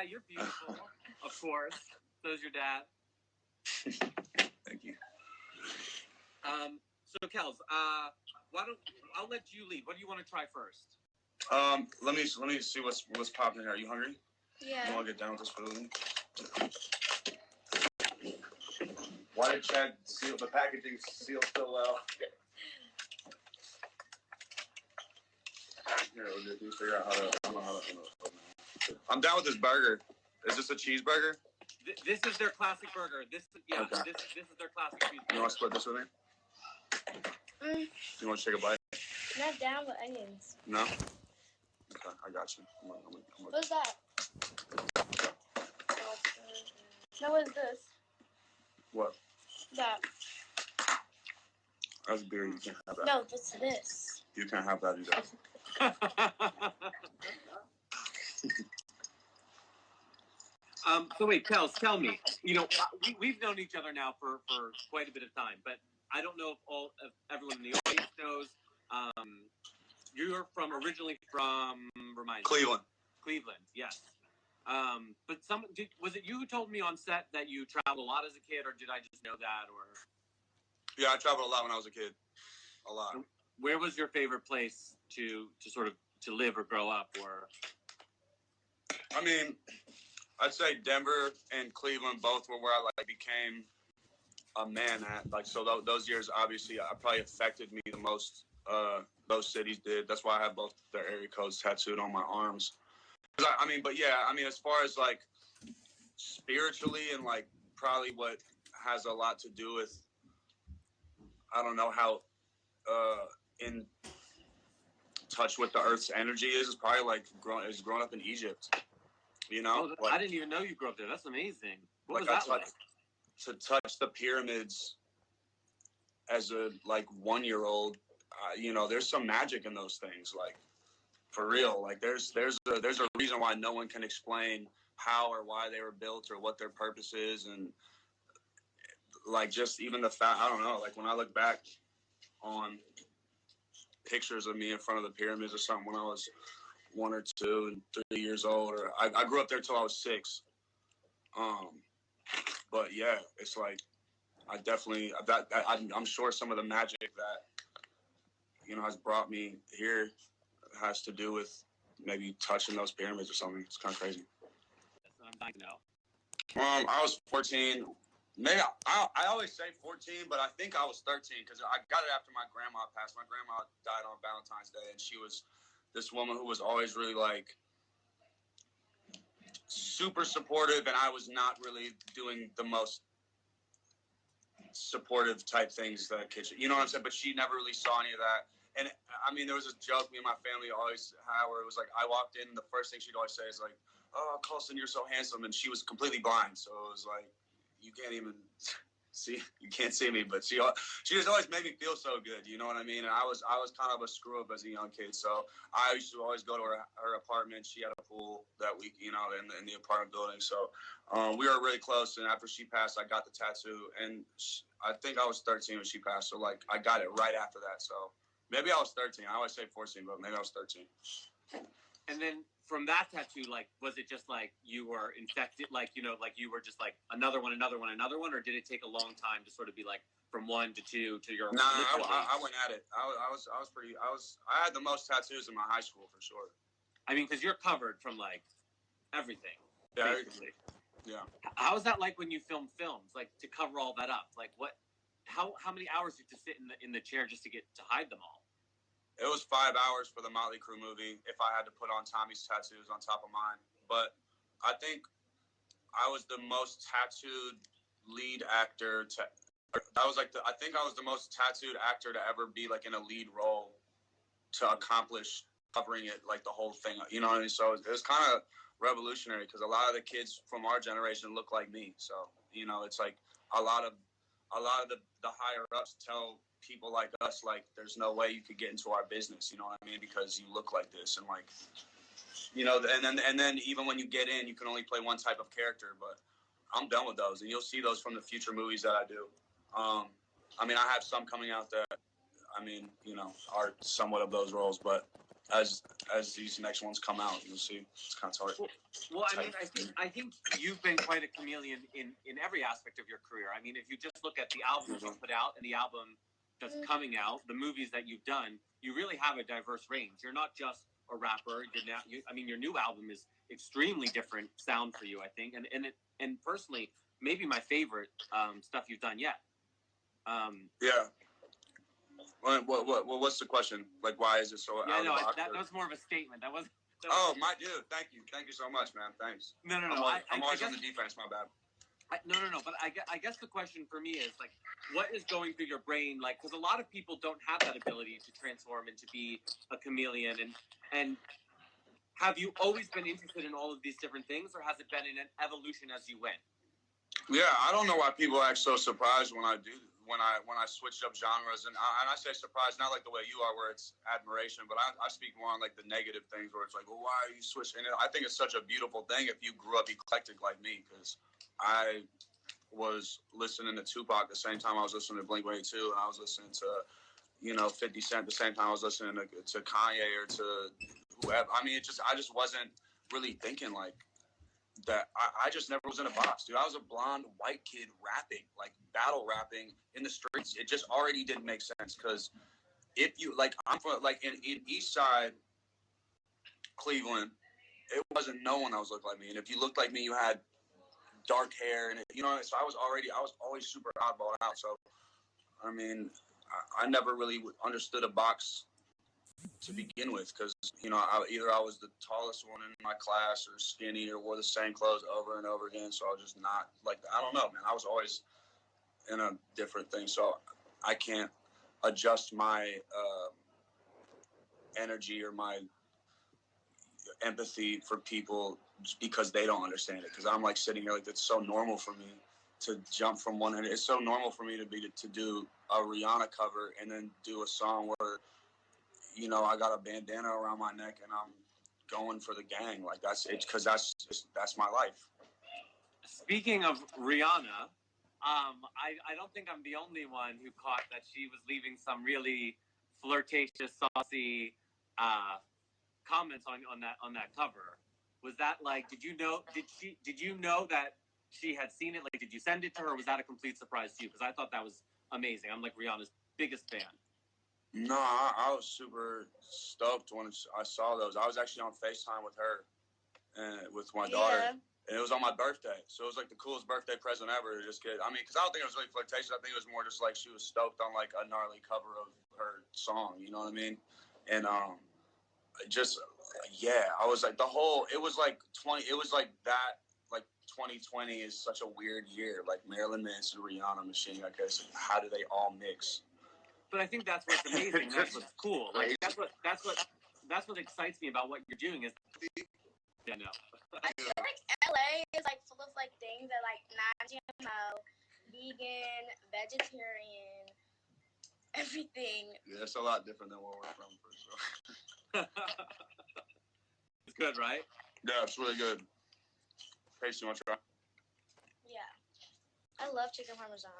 You're beautiful. Of course. So's your dad. Thank you. So Kels, I'll let you lead. What do you want to try first? Let me see what's popping here. Are you hungry? Yeah. You want to get down with this food? Why did Chad seal the packaging seal so well? Here, we'll just figure out how to. I'm down with this burger. Is this a cheeseburger? This is their classic burger. This is their classic cheeseburger. You want to split this with me? You want to take a bite? Not down with onions. No? Okay, I got you. I'm on. What's that? No, what's this? What? That. That's beer. You can't have that. No, what's this? You can't have that either. So wait, Kels, tell me. We've known each other now for quite a bit of time, but I don't know if everyone in the audience knows. You're originally from Cleveland. Cleveland, yes. But was it you who told me on set that you traveled a lot as a kid, or did I just know that? Or yeah, I traveled a lot when I was a kid. A lot. Where was your favorite place to sort of to live or grow up? Or I mean, I'd say Denver and Cleveland both were where I became a man at. So those years obviously probably affected me the most. Those cities did. That's why I have both their area codes tattooed on my arms. As far as spiritually and probably what has a lot to do with, I don't know how in touch with the Earth's energy is probably growing up in Egypt. I didn't even know you grew up there. That's amazing. What was that like? To touch the pyramids as a 1-year-old, there's some magic in those things. For real, there's a reason why no one can explain how or why they were built or what their purpose is, and just even the fact, I don't know, when I look back on pictures of me in front of the pyramids or something when I was 1 or 2 and 3 years old, or I grew up there till I was 6. But yeah, it's I definitely I'm sure some of the magic that has brought me here has to do with maybe touching those pyramids or something. It's kind of crazy. That's what I'm dying to know. I was 14. Maybe I always say 14, but I think I was 13 because I got it after my grandma passed. My grandma died on Valentine's Day, and she was this woman who was always really super supportive, and I was not really doing the most supportive type things that kids, you know what I'm saying? But she never really saw any of that. And I mean, there was this joke me and my family always had where it was I walked in and the first thing she'd always say is "Oh, Colson, you're so handsome," and she was completely blind, so it was you can't even see, you can't see me, but she just always made me feel so good, you know what I mean? And I was kind of a screw up as a young kid, so I used to always go to her apartment. She had a pool that week, in the apartment building, so we were really close. And after she passed, I got the tattoo, and I think I was 13 when she passed, so I got it right after that. So maybe I was 13. I always say 14, but maybe I was 13. And then from that tattoo, was it just you were infected, you were just another one, or did it take a long time to sort of be from 1 to 2 to your? No, I went at it. I had the most tattoos in my high school for sure. I mean, because you're covered from everything. Yeah. Basically. Yeah. How is that when you film films, to cover all that up? How many hours did you sit in the chair just to hide them all? It was 5 hours for the Motley Crue movie if I had to put on Tommy's tattoos on top of mine. But I think I was the most tattooed lead actor I think I was the most tattooed actor to ever be in a lead role to accomplish covering it the whole thing. You know what I mean? So it was kind of revolutionary because a lot of the kids from our generation look like me. So, it's a lot of the higher ups tell people like us there's no way you could get into our business, you know what I mean, because you look like this, and and then even when you get in, you can only play one type of character. But I'm done with those, and you'll see those from the future movies that I do. I have some coming out that are somewhat of those roles, but as these next ones come out, you'll see. It's kind of hard. Well, I mean, I think you've been quite a chameleon in every aspect of your career. I mean, if you just look at the albums you put out and the album that's coming out, the movies that you've done, you really have a diverse range. You're not just a rapper. I mean, your new album is extremely different sound for you, I think, and personally, maybe my favorite stuff you've done yet. Yeah. What's the question? Like, why is it so out of the box? That was more of a statement. That was. My dude. Thank you so much, man. Thanks. No. I'm always on the defense. My bad. No. But I guess the question for me is like, what is going through your brain? Like, because a lot of people don't have that ability to transform and to be a chameleon. And have you always been interested in all of these different things, or has it been in an evolution as you went? Yeah, I don't know why people act so surprised when I switched up genres, and I say surprised, not like the way you are, where it's admiration, but I speak more on like the negative things, where it's like, well, why are you switching? And I think it's such a beautiful thing if you grew up eclectic like me, because I was listening to Tupac the same time I was listening to Blink-182, and I was listening to 50 Cent the same time I was listening to Kanye or to whoever. I mean, I just wasn't really thinking like that. I just never was in a box, dude. I was a blonde white kid rapping, like battle rapping in the streets. It just already didn't make sense, because if you like, I'm from like in East Side Cleveland, it wasn't no one that was looked like me, and if you looked like me, you had dark hair, and so I was always super oddball out. So I mean, I never really understood a box to begin with, because either I was the tallest one in my class, or skinny, or wore the same clothes over and over again. So I was just not like, I don't know, man. I was always in a different thing, so I can't adjust my energy or my empathy for people just because they don't understand it. Because I'm like sitting here like, it's so normal for me to jump from one end. It's so normal for me to do a Rihanna cover and then do a song where I got a bandana around my neck and I'm going for the gang. Like that's it, because that's my life. Speaking of Rihanna, I don't think I'm the only one who caught that she was leaving some really flirtatious, saucy comments on that cover. Was that like? Did you know that she had seen it? Like, did you send it to her, or was that a complete surprise to you? Because I thought that was amazing. I'm like Rihanna's biggest fan. No, I was super stoked when I saw those. I was actually on FaceTime with her and with my daughter. And it was on my birthday. So it was like the coolest birthday present ever to just get. I mean, because I don't think it was really flirtatious. I think it was more just like she was stoked on like a gnarly cover of her song. You know what I mean? And just, yeah, I was like it was like 20. It was like that. Like 2020 is such a weird year. Like Marilyn Manson, Rihanna, Machine Gun Kelly. How do they all mix? But I think that's what's amazing. That's what's cool. Like that's what excites me about what you're doing is. Yeah, no. I feel like LA is like full of like things that like non-GMO, vegan, vegetarian, everything. Yeah, it's a lot different than where we're from, for sure. It's good, right? Yeah, it's really good. Tasty, you want to try? Yeah, I love chicken parmesan.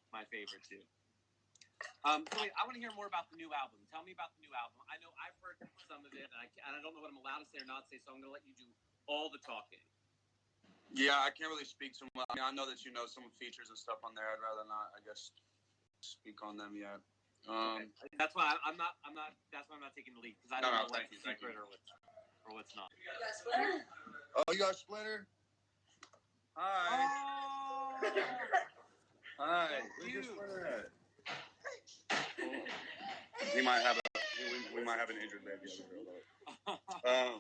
My favorite too. So wait, I want to hear more about the new album. Tell me about the new album. I know I've heard some of it, and I don't know what I'm allowed to say or not say, so I'm going to let you do all the talking. Yeah, I can't really speak too much. I mean, I know that you know some features and stuff on there. I'd rather not, I guess, speak on them yet. Okay. That's why I'm not. That's why I'm not taking the lead, because I don't know what's secret or what's not. You got Splinter? Oh, you got Splinter? Hi. Oh. Hi. Where's your Splinter at? We might have an injured baby over here.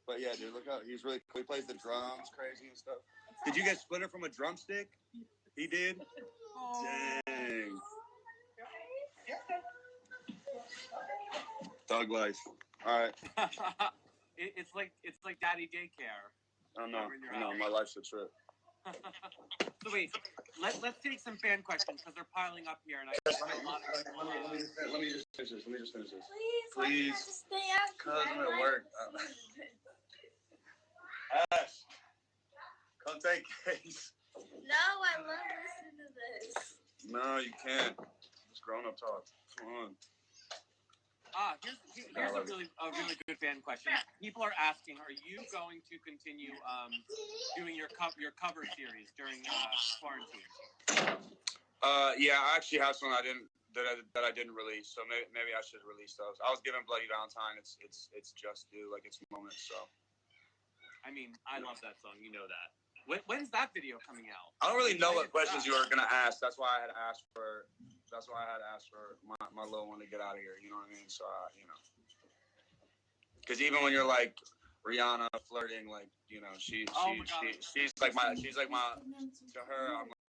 But yeah, dude, look out. He's really cool. He plays the drums crazy and stuff. Did you get Splinter from a drumstick? He did? Oh. Dang. Thug life. All right. It's like daddy daycare. Oh no, my life's a trip. So wait, let's take some fan questions because they're piling up here, and I got a lot of people. Let me just finish this. Please. Stay out. Cause I'm at work. Ash, come take case. No, I love listening to this. No, you can't. It's grown up talk. Here's a really good fan question. People are asking, are you going to continue doing your cover series during quarantine? Yeah, I actually have some I didn't release, so maybe I should release those. I was given Bloody Valentine. It's just due, like it's moment. So, I mean, I love that song. You know that. When's that video coming out? I don't really know what questions you were gonna ask. That's why I had asked for my little one to get out of here. You know what I mean? So because even when you're like Rihanna flirting, like she's like my to her I'm